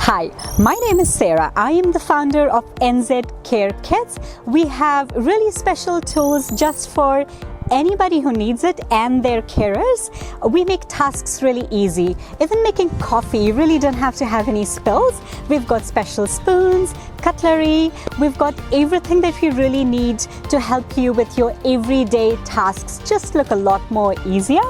Hi, my name is Sarah. I am the founder of NZ Care Kits. We have really special tools just for anybody who needs it and their carers. We make tasks really easy. Even making coffee, you really don't have to have any spills. We've got special spoons, cutlery. We've got everything that you really need to help you with your everyday tasks just look a lot more easier.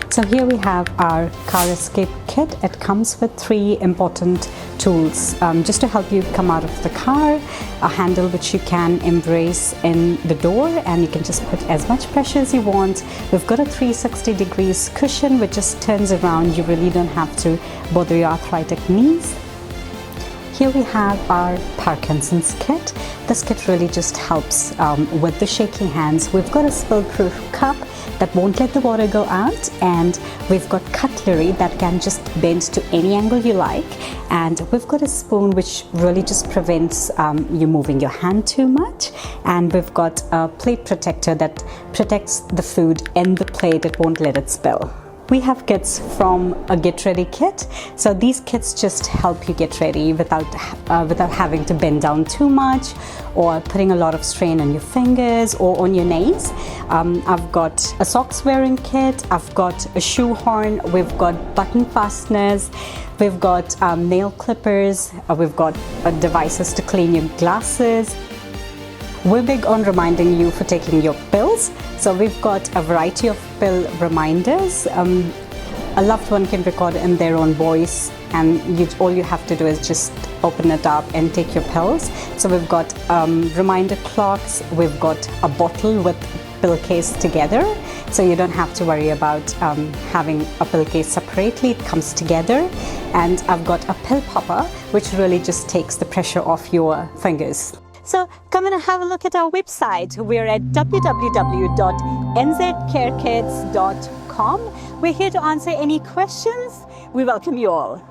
So here we have our car escape kit. It comes with 3 important tools just to help you come out of the car, a handle which you can embrace in the door and you can just put as much pressure as you want. We've got a 360 degrees cushion which just turns around. You really don't have to bother your arthritic knees. Here we have our Parkinson's kit. This kit really just helps with the shaky hands. We've got a spill-proof cup that won't let the water go out, and we've got cutlery that can just bend to any angle you like, and we've got a spoon which really just prevents you moving your hand too much, and we've got a plate protector that protects the food in the plate. It won't let it spill. We have kits from a get ready kit. So these kits just help you get ready without having to bend down too much or putting a lot of strain on your fingers or on your knees. I've got a socks wearing kit, I've got a shoe horn, we've got button fasteners, we've got nail clippers, we've got devices to clean your glasses. We're big on reminding you for taking your pills. So we've got a variety of pill reminders. A loved one can record in their own voice, and all you have to do is just open it up and take your pills. So we've got reminder clocks, we've got a bottle with pill case together. So you don't have to worry about having a pill case separately, it comes together. And I've got a pill popper, which really just takes the pressure off your fingers. So come and have a look at our website. We're at www.nzcarekits.com. We're here to answer any questions. We welcome you all.